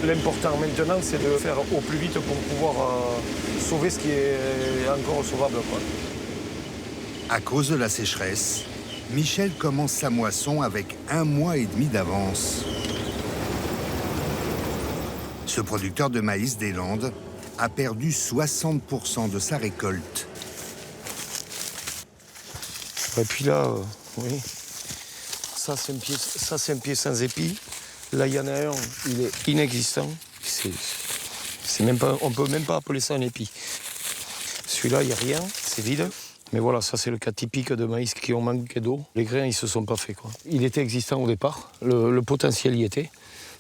L'important maintenant, c'est de faire au plus vite pour pouvoir sauver ce qui est encore sauvable, quoi. À cause de la sécheresse, Michel commence sa moisson avec 1 mois et demi d'avance. Ce producteur de maïs des Landes a perdu 60% de sa récolte. Et puis là, oui, ça c'est un pied sans épi. Là, il y en a un, il est inexistant. Même pas, on ne peut même pas appeler ça un épi. Celui-là, il n'y a rien, c'est vide. Mais voilà, ça c'est le cas typique de maïs qui ont manqué d'eau. Les grains, ils ne se sont pas faits, quoi. Il était existant au départ, le potentiel y était.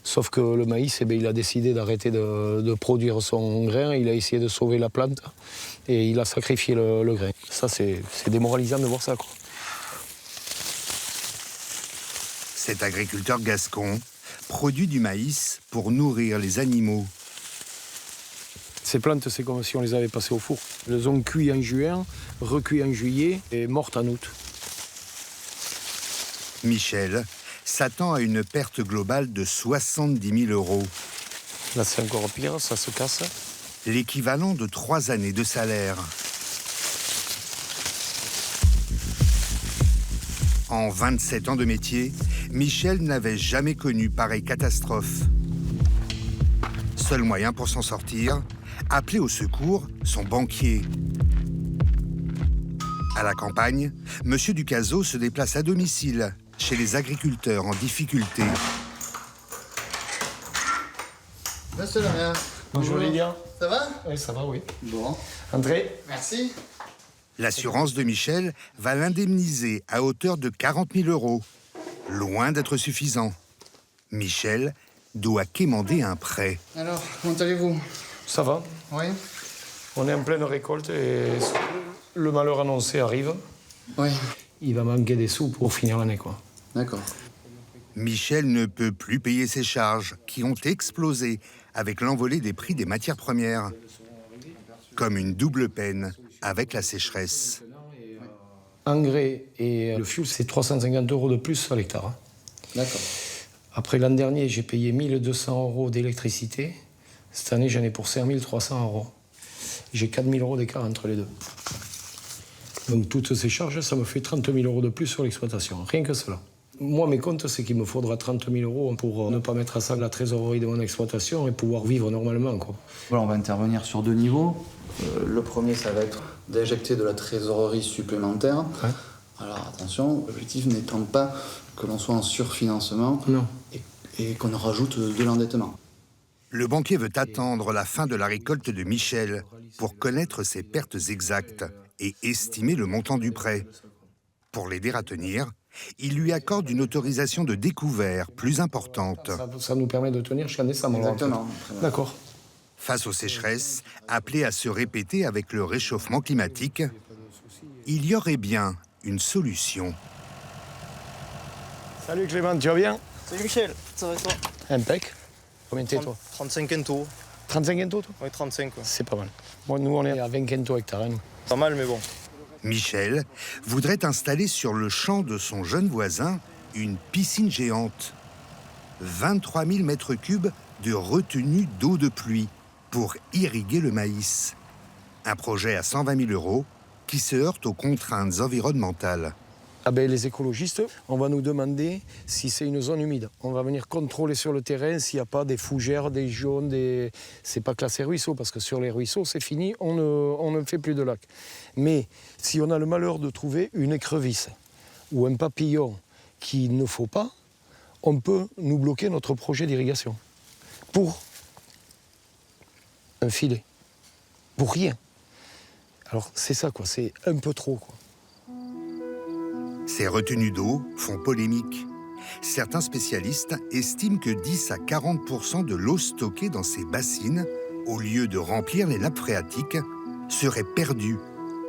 Sauf que le maïs, il a décidé d'arrêter de produire son grain. Il a essayé de sauver la plante et il a sacrifié le grain. Ça, c'est démoralisant de voir ça, quoi. Cet agriculteur gascon produit du maïs pour nourrir les animaux. Ces plantes, c'est comme si on les avait passées au four. Elles ont cuit en juin, recuit en juillet et mortes en août. Michel s'attend à une perte globale de 70 000 €. Là, c'est encore pire, ça se casse. L'équivalent de 3 années de salaire. En 27 ans de métier, Michel n'avait jamais connu pareille catastrophe. Seul moyen pour s'en sortir, appeler au secours son banquier. À la campagne, M. Ducazeau se déplace à domicile, chez les agriculteurs en difficulté. Monsieur le maire. Bonjour Lydia. Ça va? Oui, ça va, oui. Bon. André. Merci. L'assurance de Michel va l'indemniser à hauteur de 40 000 €. Loin d'être suffisant. Michel doit quémander un prêt. Alors, comment allez-vous? Ça va. Oui. On est en pleine récolte et le malheur annoncé arrive. Oui. Il va manquer des sous pour finir l'année, quoi. D'accord. Michel ne peut plus payer ses charges, qui ont explosé avec l'envolée des prix des matières premières. Comme une double peine avec la sécheresse. Engrais et le fuel, c'est 350 € de plus à l'hectare. Hein. D'accord. Après l'an dernier, j'ai payé 1 200 € d'électricité. Cette année, j'en ai pour 5 300 €. J'ai 4 000 € d'écart entre les deux. Donc toutes ces charges, ça me fait 30 000 € de plus sur l'exploitation. Rien que cela. Moi, mes comptes, c'est qu'il me faudra 30 000 € pour ne pas mettre à ça la trésorerie de mon exploitation et pouvoir vivre normalement, quoi. Voilà, on va intervenir sur 2 niveaux. Le premier, ça va être d'injecter de la trésorerie supplémentaire. Ouais. Alors attention, l'objectif n'étant pas que l'on soit en surfinancement Non. et qu'on rajoute de l'endettement. Le banquier veut attendre la fin de la récolte de Michel pour connaître ses pertes exactes et estimer le montant du prêt. Pour l'aider à tenir, il lui accorde une autorisation de découvert plus importante. Ça nous permet de tenir jusqu'en décembre. Exactement. D'accord. Face aux sécheresses, appelées à se répéter avec le réchauffement climatique, il y aurait bien une solution. Salut Clément, tu vas bien? Salut Michel, ça va et toi? Impec. Combien t'es, toi? 35 quintaux. 35 quintaux, toi? Oui, 35 quoi. C'est pas mal. Bon, nous, on est à 20 quintaux hectares. Hein, nous. Pas mal, mais bon. Michel voudrait installer sur le champ de son jeune voisin une piscine géante. 23 000 mètres cubes de retenue d'eau de pluie pour irriguer le maïs. Un projet à 120 000 € qui se heurte aux contraintes environnementales. Ah ben, les écologistes, on va nous demander si c'est une zone humide. On va venir contrôler sur le terrain s'il n'y a pas des fougères, des jaunes, des... C'est pas classé ruisseau, parce que sur les ruisseaux, c'est fini, on ne fait plus de lac. Mais si on a le malheur de trouver une écrevisse ou un papillon qu'il ne faut pas, on peut nous bloquer notre projet d'irrigation. Pour un filet. Pour rien. Alors c'est ça, quoi. C'est un peu trop, quoi. Ces retenues d'eau font polémique. Certains spécialistes estiment que 10 à 40% de l'eau stockée dans ces bassines, au lieu de remplir les nappes phréatiques, serait perdue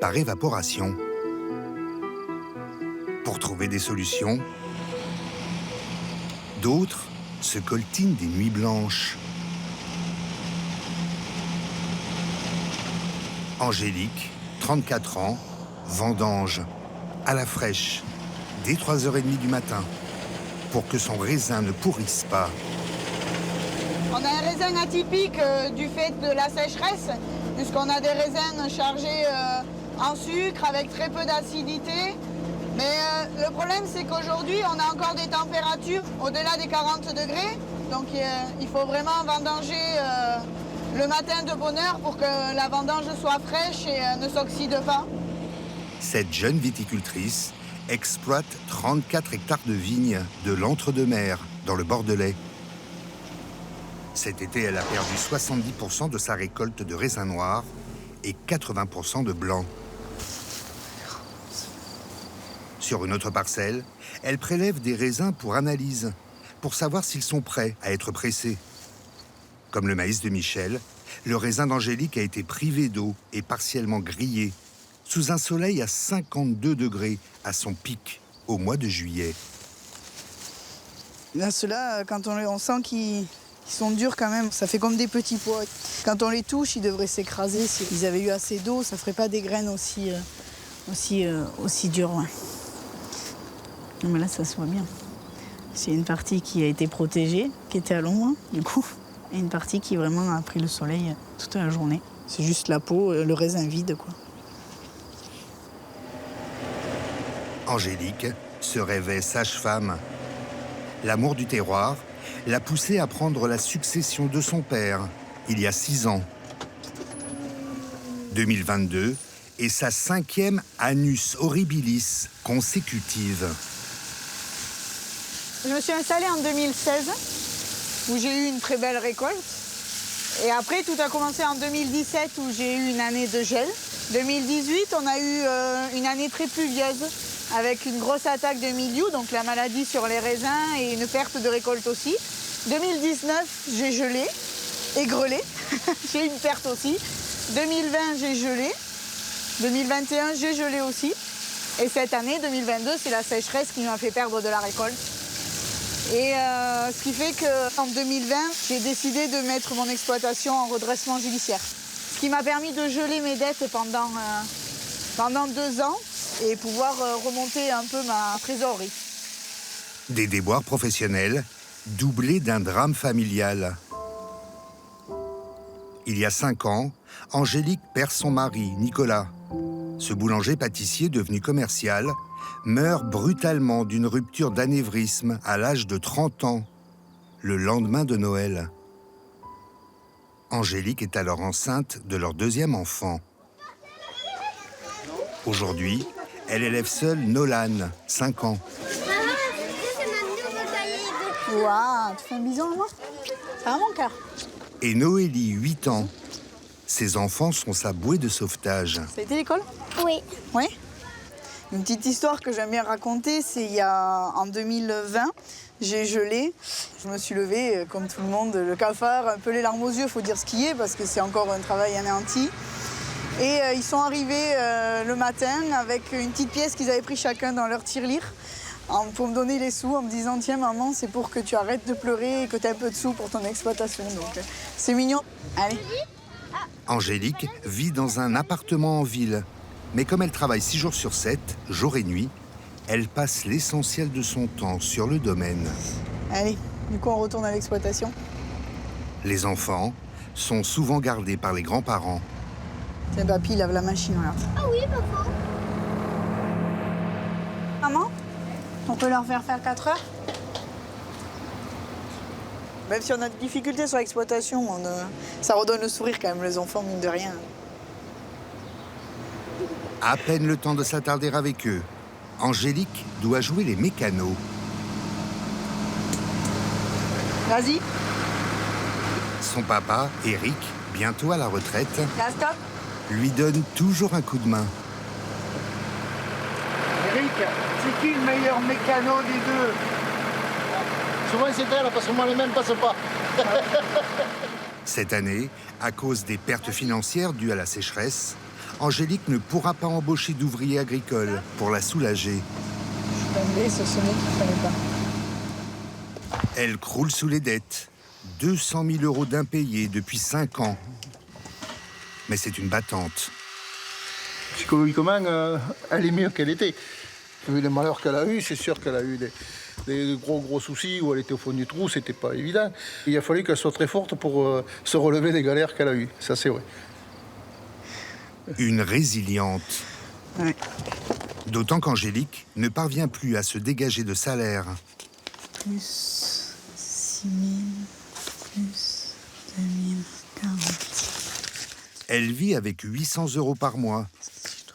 par évaporation. Pour trouver des solutions, d'autres se coltinent des nuits blanches. Angélique, 34 ans, vendange, à la fraîche, dès 3h30 du matin, pour que son raisin ne pourrisse pas. On a un raisin atypique du fait de la sécheresse, puisqu'on a des raisins chargés en sucre avec très peu d'acidité. Mais le problème, c'est qu'aujourd'hui, on a encore des températures au-delà des 40 degrés. Donc il faut vraiment vendanger le matin de bonne heure pour que la vendange soit fraîche et ne s'oxyde pas. Cette jeune viticultrice exploite 34 hectares de vignes de l'Entre-deux-Mers, dans le Bordelais. Cet été, elle a perdu 70% de sa récolte de raisins noirs et 80% de blancs. Sur une autre parcelle, elle prélève des raisins pour analyse, pour savoir s'ils sont prêts à être pressés. Comme le maïs de Michel, le raisin d'Angélique a été privé d'eau et partiellement grillé, sous un soleil à 52 degrés à son pic au mois de juillet. Là, ceux-là, quand on sent qu'ils sont durs quand même, ça fait comme des petits pois. Quand on les touche, ils devraient s'écraser. S'ils avaient eu assez d'eau, ça ne ferait pas des graines aussi dures. Ouais. Mais là, ça se voit bien. C'est une partie qui a été protégée, qui était à l'ombre, du coup, et une partie qui vraiment a pris le soleil toute la journée. C'est juste la peau, le raisin vide, quoi. Angélique se rêvait sage-femme. L'amour du terroir l'a poussée à prendre la succession de son père, il y a 6 ans. 2022 est sa 5e Annus Horribilis consécutive. Je me suis installée en 2016, où j'ai eu une très belle récolte. Et après, tout a commencé en 2017, où j'ai eu une année de gel. 2018, on a eu une année très pluvieuse, avec une grosse attaque de mildiou, donc la maladie sur les raisins et une perte de récolte aussi. 2019, j'ai gelé et grelé. J'ai eu une perte aussi. 2020, j'ai gelé. 2021, j'ai gelé aussi. Et cette année, 2022, c'est la sécheresse qui m'a fait perdre de la récolte. Et ce qui fait qu'en 2020, j'ai décidé de mettre mon exploitation en redressement judiciaire. Ce qui m'a permis de geler mes dettes pendant 2 ans et pouvoir remonter un peu ma trésorerie. Des déboires professionnels doublés d'un drame familial. Il y a 5 ans, Angélique perd son mari, Nicolas. Ce boulanger-pâtissier devenu commercial meurt brutalement d'une rupture d'anévrisme à l'âge de 30 ans, le lendemain de Noël. Angélique est alors enceinte de leur 2e enfant. Aujourd'hui, elle élève seule Nolan, 5 ans. Waouh, tu fais un bisou à moi? Ça va mon cœur? Et Noélie, 8 ans. Ses enfants sont sa bouée de sauvetage. Ça a été l'école? Oui. Oui. Une petite histoire que j'aime bien raconter, c'est en 2020, j'ai gelé. Je me suis levée, comme tout le monde, le cafard, un peu les larmes aux yeux, il faut dire ce qui est, parce que c'est encore un travail anéanti. Et ils sont arrivés le matin avec une petite pièce qu'ils avaient pris chacun dans leur tirelire pour me donner les sous en me disant « Tiens maman, c'est pour que tu arrêtes de pleurer et que tu aies un peu de sous pour ton exploitation. » Donc c'est mignon. Allez. Angélique vit dans un appartement en ville. Mais comme elle travaille 6 jours sur 7, jour et nuit, elle passe l'essentiel de son temps sur le domaine. Allez, du coup on retourne à l'exploitation. Les enfants sont souvent gardés par les grands-parents. Tiens, papy lave la machine, regarde. Ah oui, papa. Maman, on peut leur faire 4 heures? Même si on a des difficultés sur l'exploitation, ça redonne le sourire quand même, les enfants, mine de rien. À peine le temps de s'attarder avec eux, Angélique doit jouer les mécanos. Vas-y, Son papa, Eric, bientôt à la retraite, là, stop. lui donne toujours un coup de main. Eric, c'est qui le meilleur mécano des deux? Souvent c'est elle, parce que moi les mêmes passent pas. Cette année, à cause des pertes financières dues à la sécheresse, Angélique ne pourra pas embaucher d'ouvriers agricoles pour la soulager. Je suis ce mot qu'il fallait pas. Elle croule sous les dettes. 200 000 € d'impayés depuis 5 ans. Mais c'est une battante. Psychologiquement, elle est mieux qu'elle était. Vu les malheurs qu'elle a eus, c'est sûr qu'elle a eu des gros soucis où elle était au fond du trou, c'était pas évident. Il a fallu qu'elle soit très forte pour se relever des galères qu'elle a eues, ça c'est vrai. Une résiliente. Ouais. D'autant qu'Angélique ne parvient plus à se dégager de salaire. Plus 6 000, plus 2 040. Elle vit avec 800 € par mois,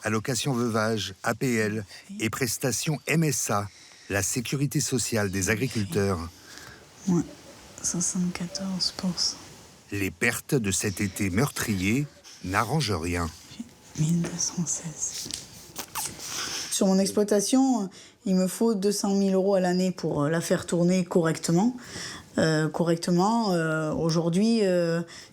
allocation veuvage, APL et prestations MSA, la sécurité sociale des agriculteurs. Moins 74%. Les pertes de cet été meurtrier n'arrangent rien. 1216. Sur mon exploitation, il me faut 200 000 € à l'année pour la faire tourner correctement. Aujourd'hui,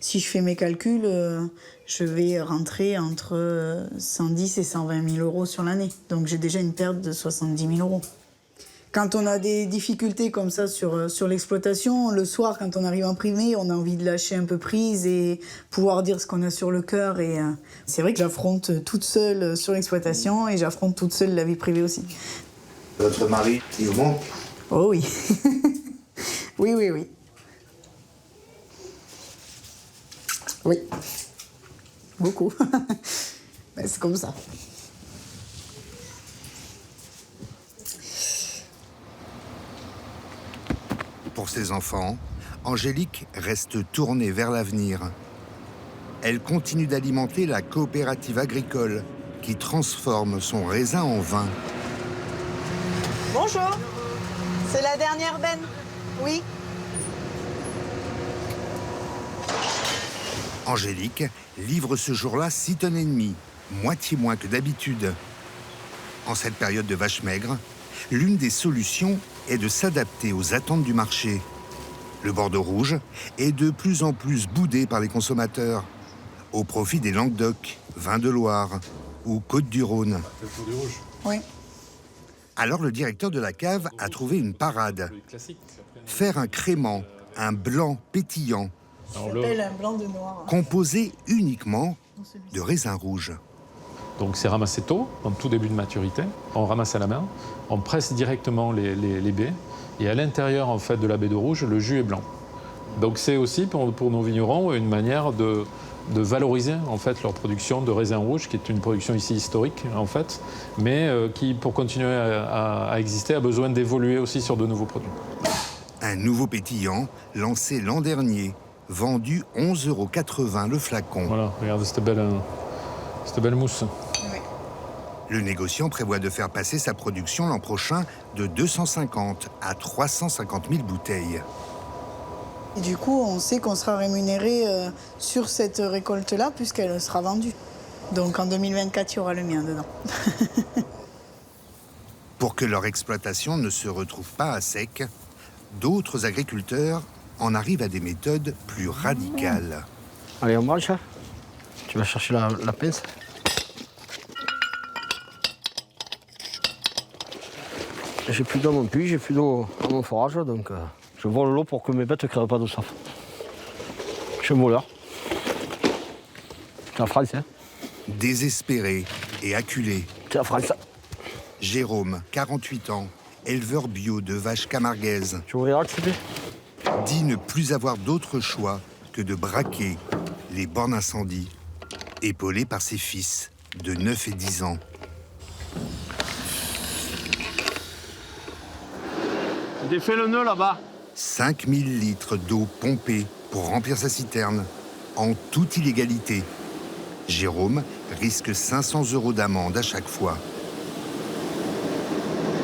si je fais mes calculs, je vais rentrer entre 110 et 120 000 € sur l'année. Donc j'ai déjà une perte de 70 000 €. Quand on a des difficultés comme ça sur l'exploitation, le soir, quand on arrive en privé, on a envie de lâcher un peu prise et pouvoir dire ce qu'on a sur le cœur. Et c'est vrai que j'affronte toute seule sur l'exploitation et j'affronte toute seule la vie privée aussi. Votre mari, il vous manque? Oh oui. Oui. Oui. Beaucoup. Ben, c'est comme ça. Pour ses enfants, Angélique reste tournée vers l'avenir. Elle continue d'alimenter la coopérative agricole qui transforme son raisin en vin. Bonjour. C'est la dernière benne. Oui. Angélique livre ce jour-là 6 tonnes et demie, moitié moins que d'habitude. En cette période de vache maigre, l'une des solutions est de s'adapter aux attentes du marché. Le Bordeaux rouge est de plus en plus boudé par les consommateurs, au profit des Languedoc, Vins de Loire ou Côtes-du-Rhône. Oui. Alors le directeur de la cave a trouvé une parade. Faire un crément, un blanc pétillant, Ça s'appelle un blanc de noir. composé uniquement de raisins rouges. Donc c'est ramassé tôt, en tout début de maturité. On ramasse à la main, on presse directement les baies. Et à l'intérieur en fait, de la baie de rouge, le jus est blanc. Donc c'est aussi pour nos vignerons une manière de valoriser en fait, leur production de raisins rouges, qui est une production ici historique en fait, mais qui, pour continuer à exister, a besoin d'évoluer aussi sur de nouveaux produits. Un nouveau pétillant lancé l'an dernier, vendu 11,80 € le flacon. Voilà, regardez cette belle mousse. Le négociant prévoit de faire passer sa production l'an prochain de 250 à 350 000 bouteilles. Et du coup, on sait qu'on sera rémunéré sur cette récolte-là puisqu'elle sera vendue. Donc en 2024, il y aura le mien dedans. Pour que leur exploitation ne se retrouve pas à sec, d'autres agriculteurs en arrivent à des méthodes plus radicales. Allez, on branche. Tu vas chercher la pince. J'ai plus d'eau à mon puits, j'ai plus d'eau à mon forage, donc je vole l'eau pour que mes bêtes ne crèvent pas de soif. Je suis un voleur. C'est la France, hein. Désespéré et acculé, C'est la France. Jérôme, 48 ans, éleveur bio de vaches camarguaises, Tu ouvriras, s'il te plaît. dit ne plus avoir d'autre choix que de braquer les bornes incendie, épaulé par ses fils de 9 et 10 ans. Défais le nœud là-bas. 5000 litres d'eau pompée pour remplir sa citerne, en toute illégalité. Jérôme risque 500 € d'amende à chaque fois.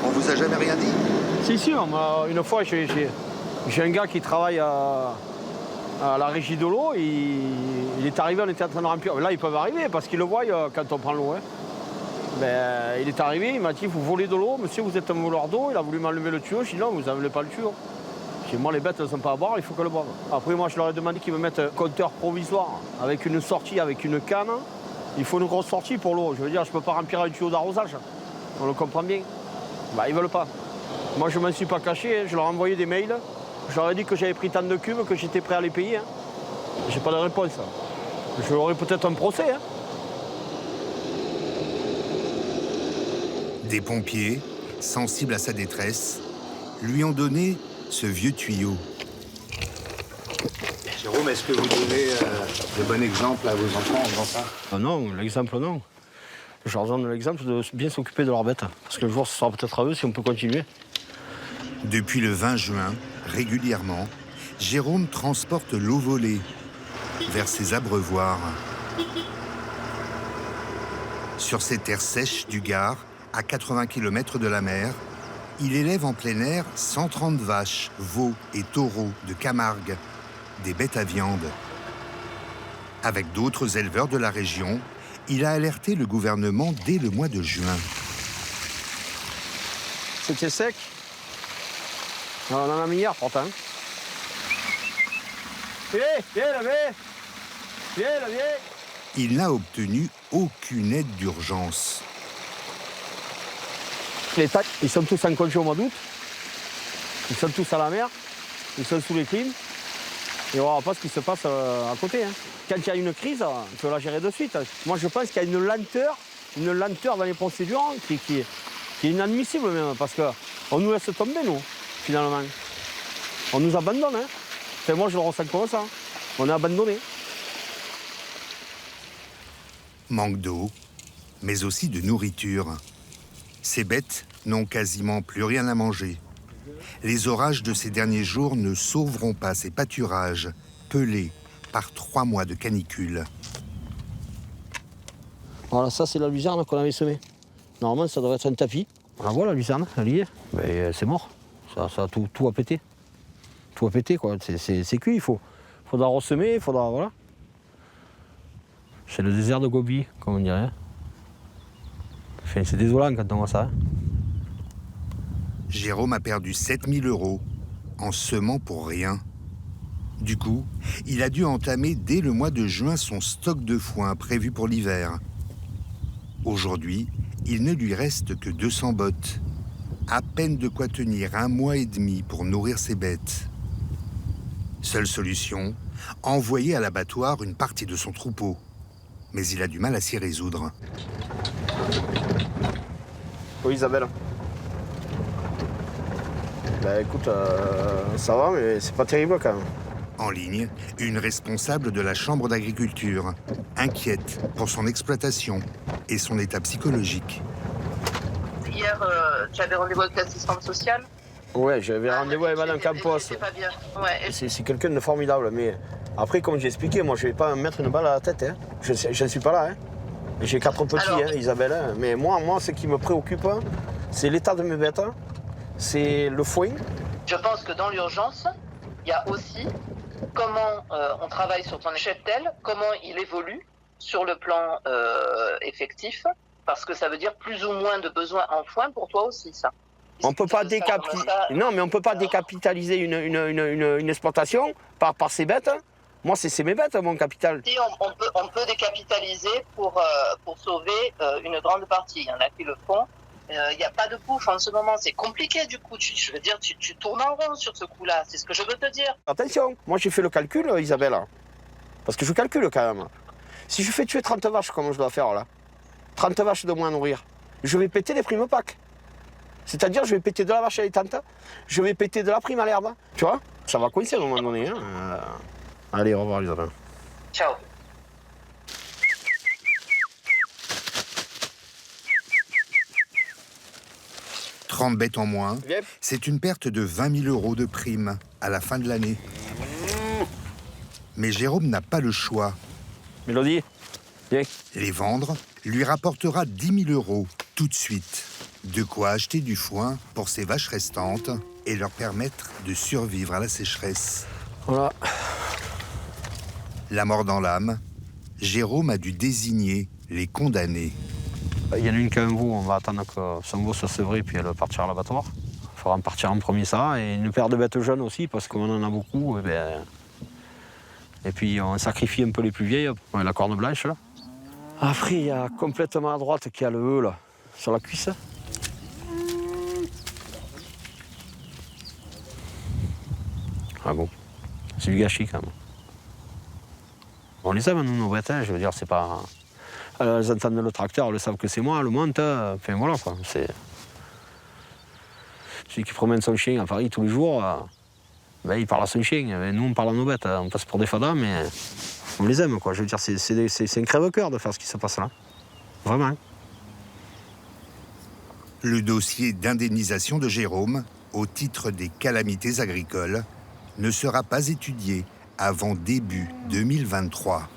On vous a jamais rien dit? Si, une fois, j'ai un gars qui travaille à la régie de l'eau. Il est arrivé, on était en train de remplir. Là, ils peuvent arriver parce qu'ils le voient quand on prend l'eau. Hein. Ben, il est arrivé, il m'a dit, vous volez de l'eau, monsieur, vous êtes un voleur d'eau. Il a voulu m'enlever le tuyau. Je dis, non, vous n'enlevez pas le tuyau. Chez moi, les bêtes ne sont pas à boire, il faut qu'elles le boivent. Après, moi, je leur ai demandé qu'ils me mettent un compteur provisoire avec une sortie, avec une canne. Il faut une grosse sortie pour l'eau. Je veux dire, je ne peux pas remplir un tuyau d'arrosage. On le comprend bien. Bah, ils ne veulent pas. Moi, je ne m'en suis pas caché. Hein. Je leur ai envoyé des mails. Je leur ai dit que j'avais pris tant de cubes, que j'étais prêt à les payer. Hein. J'ai pas de réponse. J'aurai peut-être un procès. Hein. Des pompiers, sensibles à sa détresse, lui ont donné ce vieux tuyau. Jérôme, est-ce que vous donnez de bons exemples à vos enfants en faisant ça? Non, l'exemple non. Je leur donne l'exemple de bien s'occuper de leurs bêtes. Parce que le jour, ce sera peut-être à eux si on peut continuer. Depuis le 20 juin, régulièrement, Jérôme transporte l'eau volée vers ses abreuvoirs. Sur ces terres sèches du Gard, à 80 km de la mer, il élève en plein air 130 vaches, veaux et taureaux de Camargue, des bêtes à viande. Avec d'autres éleveurs de la région, il a alerté le gouvernement dès le mois de juin. C'était sec. On en a mis hier pourtant. Viens, la viens. Il n'a obtenu aucune aide d'urgence. Les tacs, ils sont tous en congé au mois d'août. Ils sont tous à la mer. Ils sont sous les clims. Et on ne verra pas ce qui se passe à côté. Hein. Quand il y a une crise, il faut la gérer de suite. Moi, je pense qu'il y a une lenteur dans les procédures qui est inadmissible même, parce qu'on nous laisse tomber, nous, finalement. On nous abandonne. Hein. Enfin, moi, je le ressens comme ça. On est abandonné. Manque d'eau, mais aussi de nourriture. Ces bêtes n'ont quasiment plus rien à manger. Les orages de ces derniers jours ne sauveront pas ces pâturages, pelés par 3 mois de canicule. Voilà, ça, c'est la luzerne qu'on avait semée. Normalement, ça devrait être un tapis. On la voit, la luzerne, elle y est. Mais c'est mort. Ça tout a pété. Tout a pété, quoi. C'est cuit, il faudra ressemer, il faudra... Voilà. C'est le désert de Gobi, comme on dirait. Enfin, c'est désolant quand on voit ça. Hein. Jérôme a perdu 7 000 € en semant pour rien. Du coup, il a dû entamer dès le mois de juin son stock de foin prévu pour l'hiver. Aujourd'hui, il ne lui reste que 200 bottes. À peine de quoi tenir 1 mois et demi pour nourrir ses bêtes. Seule solution, envoyer à l'abattoir une partie de son troupeau. Mais il a du mal à s'y résoudre. Oui, Isabelle. Ben écoute, ça va, mais c'est pas terrible quand même. En ligne, une responsable de la Chambre d'agriculture, inquiète pour son exploitation et son état psychologique. Hier, tu avais rendez-vous avec l'assistante sociale? Ouais, j'avais rendez-vous avec Madame Campos. C'est pas bien. Ouais. C'est quelqu'un de formidable, mais après, comme j'ai expliqué, moi je vais pas me mettre une balle à la tête. Hein. Je ne suis pas là. Hein. J'ai 4 petits, hein, Isabelle. Hein. Mais moi, ce qui me préoccupe, c'est l'état de mes bêtes, c'est le foin. Je pense que dans l'urgence, il y a aussi comment on travaille sur ton cheptel, comment il évolue sur le plan effectif, parce que ça veut dire plus ou moins de besoins en foin pour toi aussi, ça. On peut pas Non, mais on ne peut pas décapitaliser une exploitation par ces bêtes. Moi, c'est mes bêtes, mon capital. Si on peut décapitaliser pour sauver une grande partie. Il y en a qui le font. Il n'y a pas de bouffe en ce moment. C'est compliqué, du coup. Je veux dire, tu tournes en rond sur ce coup-là. C'est ce que je veux te dire. Attention, moi, j'ai fait le calcul, Isabelle. Parce que je calcule quand même. Si je fais tuer 30 vaches, comme je dois faire là, 30 vaches de moins à nourrir, je vais péter les primes PAC. C'est-à-dire, je vais péter de la vache allaitante, je vais péter de la prime à l'herbe. Tu vois? Ça va coincer à un moment donné. Hein. Allez, au revoir, Isabelle. Ciao. « 30 bêtes en moins, c'est une perte de 20 000 € de prime à la fin de l'année. Mais Jérôme n'a pas le choix. Mélodie, viens. Les vendre lui rapportera 10 000 € tout de suite. De quoi acheter du foin pour ses vaches restantes et leur permettre de survivre à la sécheresse. Voilà. La mort dans l'âme, Jérôme a dû désigner les condamnés. Il y en a une qui a un veau, on va attendre que son veau soit sevré puis elle partira à l'abattoir. Il faudra en partir en premier ça, et une paire de bêtes jeunes aussi, parce qu'on en a beaucoup. Et puis on sacrifie un peu les plus vieilles, la corne blanche là. Après, il y a complètement à droite qui a le E là, sur la cuisse. Ah bon, c'est du gâchis quand même. On les aime, nous, nos bêtes, je veux dire, c'est pas... Elles entendent le tracteur, elles savent que c'est moi, elles montent, enfin voilà quoi. Celui qui promène son chien à Paris tous les jours, il parle à son chien. Nous, on parle à nos bêtes. On passe pour des fadas, mais on les aime, quoi. Je veux dire, c'est un crève-cœur de faire ce qui se passe là. Vraiment. Le dossier d'indemnisation de Jérôme, au titre des calamités agricoles, ne sera pas étudié avant début 2023.